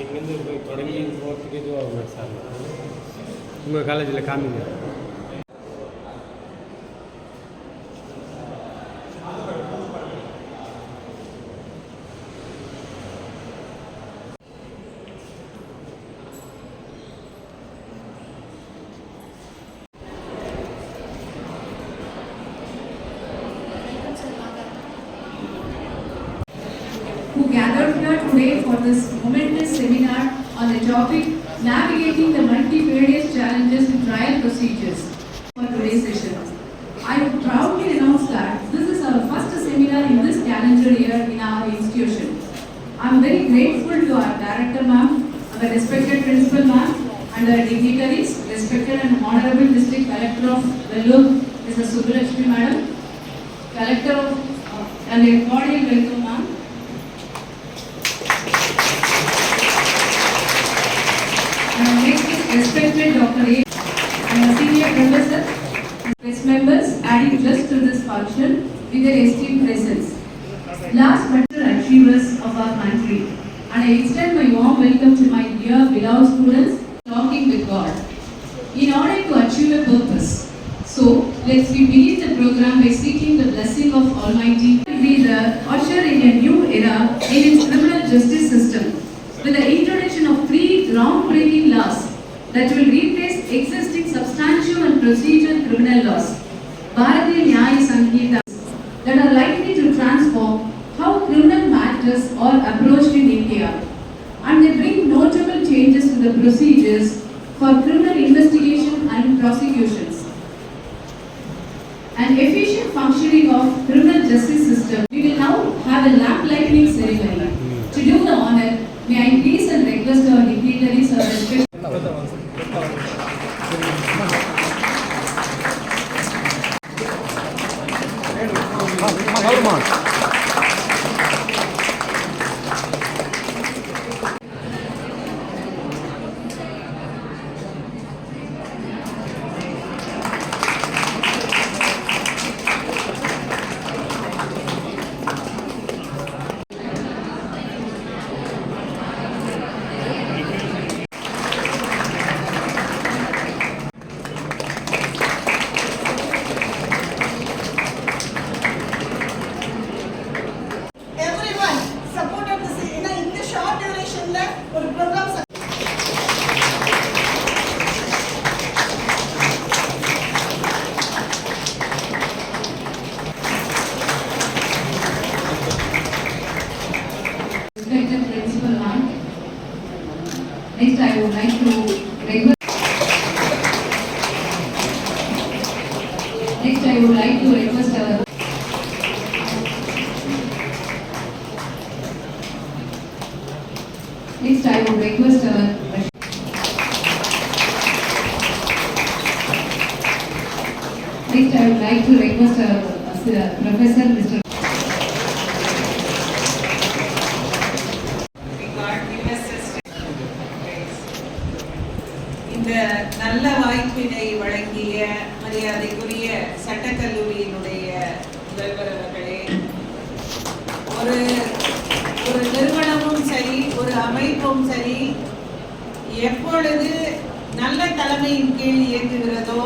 இங்கேருந்து போய் தொடங்கி போகிறதுக்கு இதுவாகும் சார். உங்கள் காலேஜில் காமிங்க. Who gathered here today for this momentous seminar on the topic Navigating the Multivariate Challenges in Trial Procedures for today's session. I proudly announce that this is our first seminar in this calendar year in our institution. I am very grateful to our Director Ma'am, our respected Principal Ma'am, and our dignitaries, respected and Honorable District Collector of Vellore, Mrs. Subbulakshmi Madam, Collector of and a cordial welcome ma'am. Respected Dr. A and a senior professor, press members adding just to this function with their esteemed presence. Last but not achievers of our country, and I extend my warm welcome to my dear beloved students talking with God in order to achieve a purpose. So let's begin the program by seeking the blessing of Almighty to be the usher in a new era in its criminal justice system with the introduction of 3 groundbreaking laws that will replace existing substantive and procedural criminal laws, Bharatiya Nyaya Sanhita, that are likely to transform how criminal matters are approached in India, and they bring notable changes to the procedures for criminal investigation and prosecutions. An efficient functioning of criminal justice system. We will now have a lamp lighting ceremony. To do the honor, may I please and request our dignitaries or respect. Next, I would like to request. Next, I would like to request our. Next, I would request our. Next, I would like to request our Professor Mr. இந்த நல்ல வாய்ப்பினை வழங்கிய மரியாதைக்குரிய சட்டக்கல்லூரியினுடைய முதல்வர் அவர்களே, ஒரு நிறுவனமும் சரி, ஒரு அமைப்பும் சரி, எப்பொழுது நல்ல தலைமையின் கீழ் இயங்குகிறதோ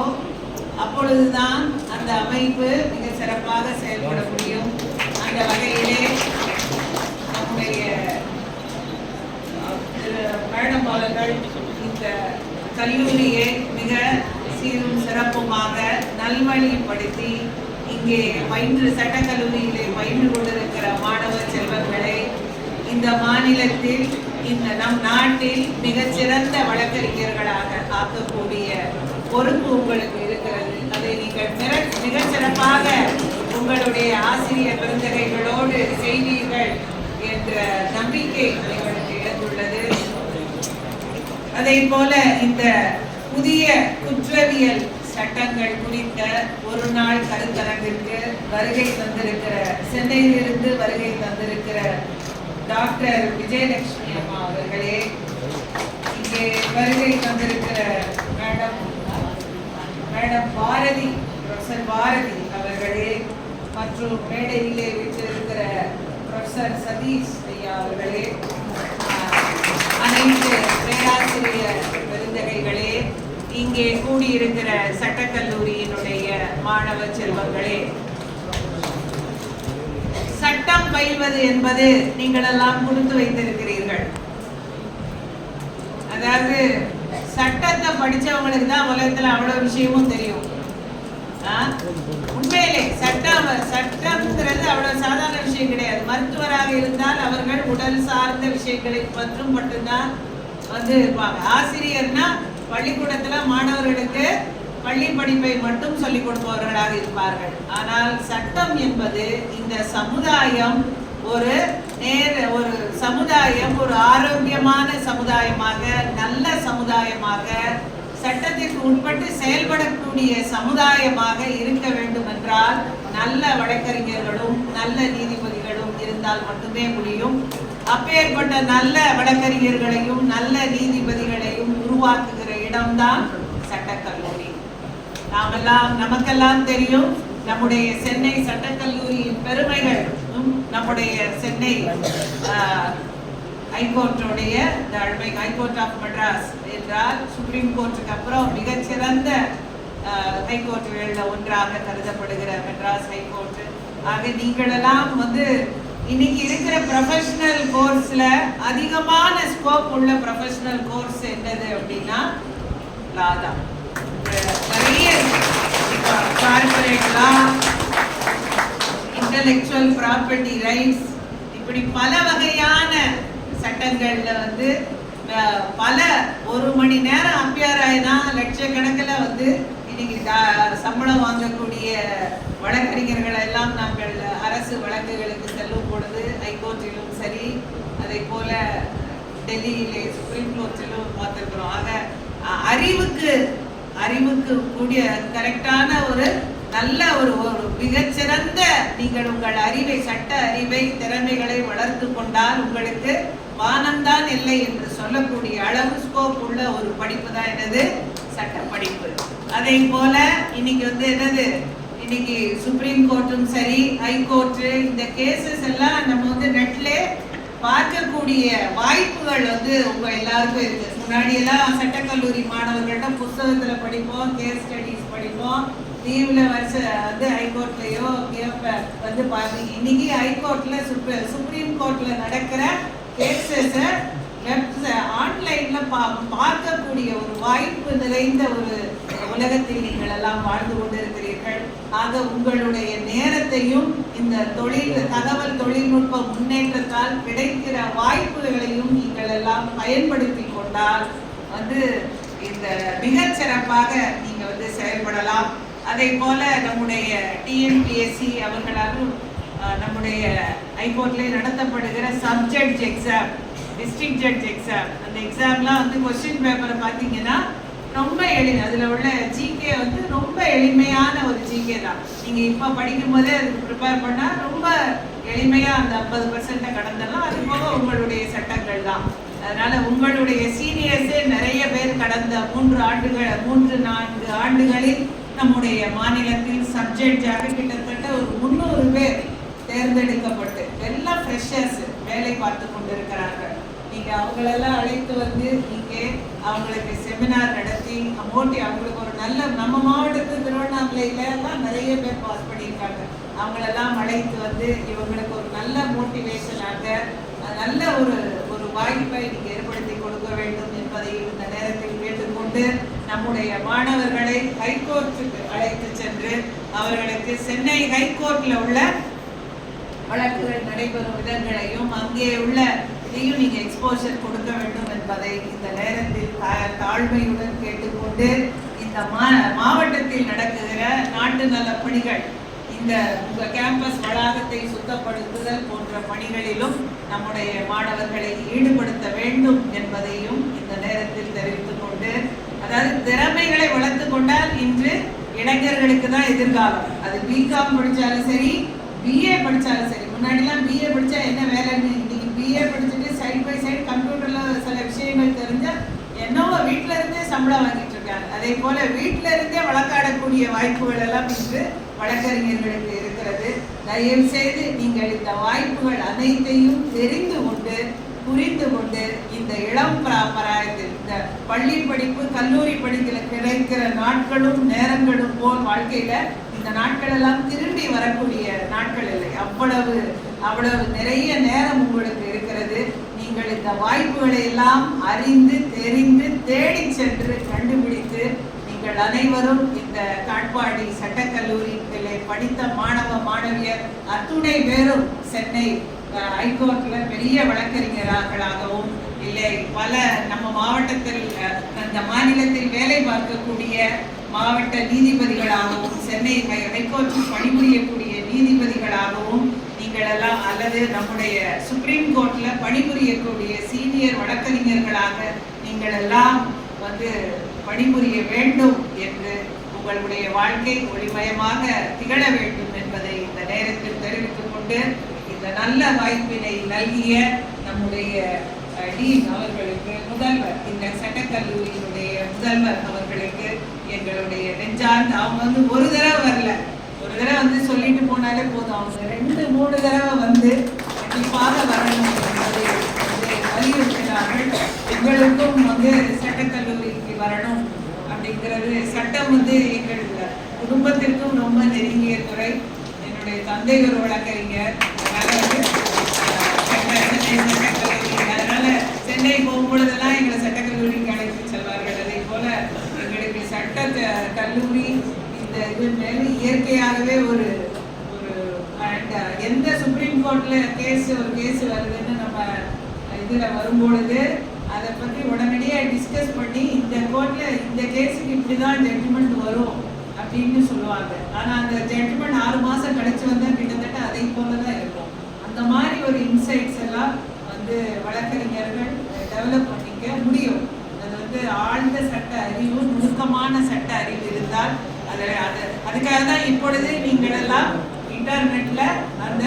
அப்பொழுதுதான் அந்த அமைப்பு மிக சிறப்பாக செயல்பட முடியும். அந்த வகையிலே நம்முடைய மேடம் அவர்கள் இந்த கல்லூரியை மிக சீரும் சிறப்புமாக நல்வழிப்படுத்தி இங்கே சட்டக்கல்லூரியிலே பயின்று கொண்டிருக்கிற மாணவ செல்வங்களை இந்த மாநிலத்தில் இந்த நம் நாட்டில் மிகச்சிறந்த வழக்கறிஞர்களாக ஆக்கக்கூடிய பொறுப்பு உங்களுக்கு இருக்கிறது. அதை நீங்கள் மிக சிறப்பாக உங்களுடைய ஆசிரியர் பெருந்தகைகளோடு செய்வீர்கள் என்ற நம்பிக்கை எங்களுக்கு எழுந்துள்ளது. அதே போல இந்த புதிய குற்றவியல் சட்டங்கள் குறித்த ஒரு நாள் கருத்தரங்கிற்கு வருகை தந்திருக்கிற, சென்னையிலிருந்து வருகை தந்திருக்கிற டாக்டர் விஜயலட்சுமி அம்மா அவர்களே, இங்கே வருகை தந்திருக்கிற மேடம் பாரதி, ப்ரொஃபசர் பாரதி அவர்களே, மற்றும் மேடையிலே வீற்றிருக்கிற ப்ரொஃபசர் சதீஷ் ஐயா அவர்களே, அனைத்து பேராசிரியர் பெருந்தகைகளே, இங்கே கூடியிருக்கிற சட்டக்கல்லூரியினுடைய மாணவ செல்வங்களே, சட்டம் பயில்வது என்பது நீங்கள் எல்லாம் கொடுத்து வைத்திருக்கிறீர்கள். அதாவது சட்டத்தை படிச்சவங்களுக்கு தான் உலகத்துல அவ்வளவு விஷயமும் தெரியும். உண்மையிலே சட்டம்ங்கிறது அவ்வளவு சாதாரண விஷயம் கிடையாது. மருத்துவராக இருந்தால் அவர்கள் உடல் சார்ந்த விஷயங்களை பற்றும் மட்டும்தான் இருப்பாங்க. ஆசிரியர்னா பள்ளிக்கூடத்துல மாணவர்களுக்கு பள்ளி படிப்பை மட்டும் சொல்லிக் கொடுப்பவர்களாக இருப்பார்கள். ஆனால் சட்டம் என்பது இந்த சமுதாயம் ஒரு சமுதாயம் ஒரு ஆரோக்கியமான சமுதாயமாக, நல்ல சமுதாயமாக, சட்டத்திற்கு உட்பட்டு செயல்படக்கூடிய சமுதாயமாக இருக்க வேண்டும் என்றால் நல்ல வழக்கறிஞர்களும் நல்ல நீதிபதிகளும் இருந்தால் மட்டுமே முடியும். அப்பேற்பட்ட நல்ல வழக்கறிஞர்களையும் நல்ல நீதிபதிகளையும் உருவாக்குகிற இடம்தான் சட்டக்கல்லூரி. நமக்கெல்லாம் தெரியும் நம்முடைய சென்னை சட்டக்கல்லூரியின் பெருமைகள். நம்முடைய சென்னை ஹைகோர்ட்டுடைய ஹைகோர்ட் ஆஃப் மெட்ராஸ் என்றால் சுப்ரீம் கோர்ட்டுக்கு அப்புறம் மிகச்சிறந்த ஹைகோர்ட்டுகளில் ஒன்றாக கருதப்படுகிற மெட்ராஸ் ஹைகோர்ட். ஆக நீங்களெல்லாம் இன்னைக்கு இருக்கிற ப்ரொஃபஷனல் கோர்ஸ்ல அதிகமான ஸ்கோப் உள்ள ப்ரொஃபஷனல் கோர்ஸ் என்னது அப்படின்னா லா தான். நிறைய corporate law, intellectual property rights, இப்படி பல வகையான சட்டங்கள்ல பல ஒரு மணி நேரம் அப்பியர் ஆயினா லட்சக்கணக்கில் இன்னைக்கு சம்பளம் வாங்கக்கூடிய வழக்கறிஞர்கள் எல்லாம் நாங்கள் அரசு வழக்குகளுக்கு செல்லும் பொழுது ஹைகோர்ட்டிலும் சரி, அதே போல டெல்லியிலே சுப்ரீம் கோர்ட்டிலும் பார்த்திருக்கிறோம். ஆக அறிவுக்கு கூடிய கரெக்டான ஒரு நல்ல ஒரு மிகச்சிறந்த நீங்கள் உங்கள் அறிவை, சட்ட அறிவை, திறமைகளை வளர்த்து கொண்டால் உங்களுக்கு வானம்தான் இல்லை என்று சொல்லக்கூடிய அளவு ஸ்கோப் உள்ள ஒரு படிப்பு தான் என்னது சட்ட படிப்பு. அதே போல இன்னைக்கு இன்னைக்கு சுப்ரீம் கோர்ட்டும் சரி, ஹைகோர்ட், இந்த கேசஸ் எல்லாம் நம்ம நெட்ல பார்க்கக்கூடிய வாய்ப்புகள் உங்க எல்லாருக்கும் இருக்கு. முன்னாடி எல்லாம் சட்டக்கல்லூரி மாணவர்கள்ட்ட புத்தகத்துல படிப்போம், கேஸ் ஸ்டடிஸ் படிப்போம், லீவ்ல ஹைகோர்ட்லயோ பாத்தீங்க. இன்னைக்கு ஹைகோர்ட்ல சுப்ரீம் கோர்ட்ல நடக்கிற கேசஸ் ஆன்லைன்ல பார்க்கக்கூடிய ஒரு வாய்ப்பு நிறைந்த ஒரு உலகத்தில் நீங்கள் எல்லாம் வாழ்ந்து கொண்டிருக்கிறீர்கள். ஆக உங்களுடைய நேரத்தையும் இந்த தகவல் தொழில்நுட்ப முன்னேற்றத்தால் கிடைக்கிற வாய்ப்புகளையும் நீங்கள் எல்லாம் பயன்படுத்தி கொண்டால் இந்த மிகச்சிறப்பாக நீங்க செயல்படலாம். அதே போல நம்முடைய டிஎன்பிஎஸ்சி அவர்களாலும் நம்முடைய ஹைகோர்ட்ல நடத்தப்படுகிற subject exam, district judge exam, அந்த எக்ஸாம்லாம் கொஸ்டின் பேப்பரை பார்த்தீங்கன்னா ரொம்ப எளிமை. அதில் உள்ள ஜிகே ரொம்ப எளிமையான ஒரு ஜிகே தான். நீங்கள் இப்போ படிக்கும் போதே அதுக்கு ப்ரிப்பேர் பண்ணால் ரொம்ப எளிமையாக அந்த 50% கடந்தெல்லாம். அது போக உங்களுடைய சட்டங்கள் தான். அதனால உங்களுடைய சீனியர்ஸே நிறைய பேர் கடந்த 3-4 ஆண்டுகளில் நம்முடைய மாநிலத்தில் சப்ஜெக்டாக கிட்டத்தட்ட ஒரு 300 பேர் தேர்ந்தெடுக்கப்பட்டு எல்லாம் ஃப்ரெஷர்ஸ் வேலை பார்த்து கொண்டிருக்கிறார்கள். நீங்க அவங்களெல்லாம் அழைத்து நீங்க அவங்களுக்கு செமினார் நடத்தி அவங்களுக்கு ஒரு நல்ல, நம்ம மாவட்டத்து திருவண்ணாமலையில எல்லாம் நிறைய பேர் பாஸ் பண்ணியிருக்காங்க. அவங்களெல்லாம் அழைத்து இவங்களுக்கு ஒரு நல்ல மோட்டிவேஷனாக நல்ல ஒரு வாய்ப்பை நீங்க ஏற்படுத்தி கொடுக்க வேண்டும் என்பதை இந்த நேரத்தில் கேட்டுக்கொண்டு நம்முடைய மாணவர்களை ஹைகோர்ட்டுக்கு அழைத்து சென்று அவர்களுக்கு சென்னை ஹைகோர்ட்ல உள்ள வழக்குகள் நடைபெறும் விதங்களையும் அங்கே உள்ள இதையும் நீங்க எக்ஸ்போஷர் கொடுக்க வேண்டும் என்பதை இந்த நேரத்தில் தாழ்மையுடன் கேட்டுக்கொண்டு இந்த மாவட்டத்தில் நடக்குகிற நாட்டு நல பணிகள், இந்த உங்க கேம்பஸ் வளாகத்தை சுத்தப்படுத்துதல் போன்ற பணிகளிலும் நம்முடைய மாணவர்களை ஈடுபடுத்த வேண்டும் என்பதையும் இந்த நேரத்தில் தெரிவித்துக் கொண்டு, அதாவது திறமைகளை வளர்த்து கொண்டால் இன்று இளைஞர்களுக்கு தான் எதிர்காலம். அது பிகாம் படிச்சாலும் சரி, பிஏ படிச்சாலும் சரி. முன்னாடிலாம் பிஏ படிச்சா என்ன வேலைன்னு, இன்னைக்கு பிஏ படிச்சுட்டு சைட் பை சைடு கம்ப்யூட்டர்ல சில விஷயங்கள் தெரிஞ்சா என்னவோ வீட்டுல இருந்தே சம்பளம் வாங்கிட்டு இருக்காங்க. அதே போல வீட்டுல இருந்தே வழக்காடக்கூடிய வாய்ப்புகள் எல்லாம் இன்று வழக்கறிஞர்களுக்கு இருக்கிறது. தயவு செய்து நீங்கள் இந்த வாய்ப்புகள் அனைத்தையும் தெரிந்து கொண்டு புரிந்து கொண்டு இந்த இளம் பிராயத்தில் இந்த பள்ளி படிப்பு கல்லூரி படிப்பில் கிடைக்கிற நாட்களும் நேரங்களும் போல் வாழ்க்கையில இந்த நாட்கள் எல்லாம் திரும்பி வரக்கூடிய நாட்கள் இல்லை. அவ்வளவு நிறைய நேரம் உங்களுக்கு இருக்கிறது. நீங்கள் இந்த வாய்ப்புகளை எல்லாம் அறிந்து தெரிந்து தேடி சென்று கண்டுபிடித்து நீங்கள் அனைவரும் இந்த காட்பாடி சட்டக்கல்லூரியிலே படித்த மாணவ மாணவியர் அத்துணை பேரும் சென்னை ஹைகோர்ட்ல பெரிய வழக்கறிஞர்களாகவும் இல்லை பல நம்ம மாவட்டத்தில் அந்த மாநிலத்தில் வேலை பார்க்கக்கூடிய மாவட்ட நீதிபதிகளாகவும் சென்னை ஹைகோர்ட்டில் பணிபுரியக்கூடிய நீதிபதிகளாகவும் நீங்கள் எல்லாம் அல்லது நம்முடைய சுப்ரீம் கோர்ட்ல பணிபுரியக்கூடிய சீனியர் வழக்கறிஞர்களாக நீங்கள் எல்லாம் பணிபுரிய வேண்டும் என்று உங்களுடைய வாழ்க்கை ஒளிமயமாக திகழ வேண்டும் என்பதை இந்த நேரத்தில் தெரிவித்துக் கொண்டு இந்த நல்ல வாய்ப்பினை நல்கிய நம்முடைய டீன் அவர்களுக்கு, முதல்வர், இந்த சட்டக்கல்லூரியினுடைய முதல்வர் அவர்களுக்கு எங்களுடைய நெஞ்சார்ந்த, அவங்க ஒரு தடவை வரல, ஒரு தடவை சொல்லிட்டு போனாலே போதும், அவங்க 2-3 தடவை கண்டிப்பாக வரணும் என்பதை வலியுறுத்தினார்கள். எங்களுக்கும் சட்டக்கல்லூரிக்கு வரணும் அப்படிங்கிறது சட்டம் எங்கள் குடும்பத்திற்கும் ரொம்ப நெருங்கிய துறை. என்னுடைய தந்தை ஒரு வழக்கறிஞர், அதனால சென்னை போகும்பொழுதெல்லாம் எங்களை சட்டக்கல்லூரிக்கு அழைத்து செல்வார்கள். அதே போல எங்களுக்கு சட்ட கல்லூரி இந்த இது மேல இயற்கையாகவே ஒரு எந்த சுப்ரீம் கோர்ட்ல ஒரு கேஸ் வருதுன்னு நம்ம இதுல வரும்பொழுது அதை பற்றி உடனடியாக டிஸ்கஸ் பண்ணி இந்த கோர்ட்ல இந்த கேஸுக்கு இப்படிதான் ஜட்ஜ்மெண்ட் வரும் அப்படின்னு சொல்லுவாங்க. ஆனா அந்த ஜட்ஜ்மெண்ட் 6 மாசம் கழிச்சு வந்தா கிட்டத்தட்ட அதை போலதான் இருக்கும். அந்த மாதிரி ஒரு இன்சைட்ஸ் எல்லாம் வழக்கறிஞர்கள் டெவலப் பண்ணிக்க முடியும். அது ஆழ்ந்த சட்ட அறிவு, நுணுக்கமான சட்ட அறிவு இருந்தால் அதுக்காக தான் இப்பொழுது நீங்கள் எல்லாம் இன்டர்நெட்ல அந்த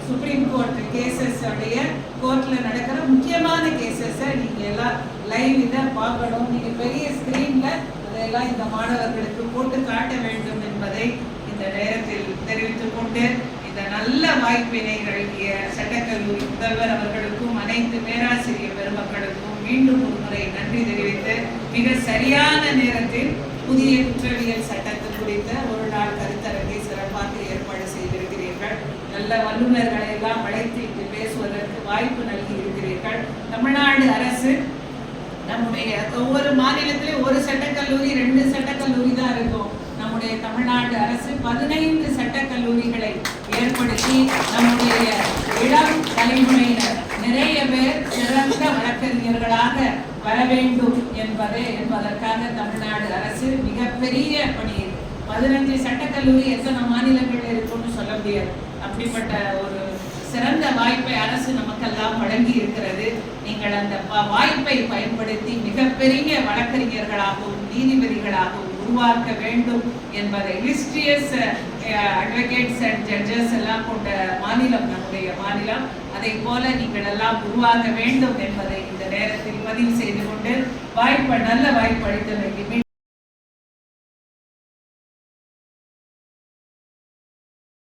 சுப்ரீம் கோர்ட் கேசஸ் உடைய கோர்ட்ல நடக்கிற முக்கியமான கேசஸ நீங்க எல்லாம் லைவ் இதை பார்க்கணும். நீங்க பெரிய ஸ்கிரீன்ல அதெல்லாம் இந்த மாணவர்களுக்கு போட்டு காட்ட வேண்டும் என்பதை இந்த நேரத்தில் தெரிவித்துக் கொண்டு இந்த நல்ல வாய்ப்பினை நல்கிய சட்டக்கல்லூரி முதல்வர் அவர்களுக்கும் அனைத்து பேராசிரியர் பெருமக்களுக்கும் மீண்டும் ஒரு முறை நன்றி தெரிவித்து மிக சரியான நேரத்தில் புதிய குற்றவியல் சட்டத்தை குறித்த ஒரு நாள் கருத்தரங்கை சிறப்பாக ஏற்பாடு செய்திருக்கிறீர்கள். நல்ல வல்லுநர்களை எல்லாம் அழைத்து இங்கு பேசுவதற்கு வாய்ப்பு நல்கி இருக்கிறீர்கள். தமிழ்நாடு அரசு நம்முடைய ஒவ்வொரு மாநிலத்திலும் ஒரு சட்டக்கல்லூரி 2 சட்டக்கல்லூரி தான் இருக்கும். நம்முடைய தமிழ்நாடு அரசு 15 சட்டக்கல்லூரிகளை ஏற்படுத்தி நம்முடைய இளம் தலைமுறையினர் நிறைய பேர் சிறந்த வழக்கறிஞர்களாக வர வேண்டும் என்பதற்காக தமிழ்நாடு அரசு மிகப்பெரிய பணி. 15 சட்டக்கல்லூரி எத்தனை மாநிலங்கள் இருக்கும்னு சொல்ல முடியாது. அப்படிப்பட்ட ஒரு சிறந்த வாய்ப்பை அரசு நமக்கெல்லாம் வழங்கி இருக்கிறது. நீங்கள் அந்த வாய்ப்பை பயன்படுத்தி மிகப்பெரிய வழக்கறிஞர்களாகவும் நீதிபதிகளாகவும் உருவாக்க வேண்டும் என்பதை illustrious advocates and judges எல்லாம் கொண்ட மாநிலம் நம்முடைய மாநிலம். அதை போல நீங்கள் எல்லாம் உருவாக்க வேண்டும் என்பதை இந்த நேரத்தில் பதிவு செய்து கொண்டு நல்ல வாய்ப்பு அளித்தமைக்கு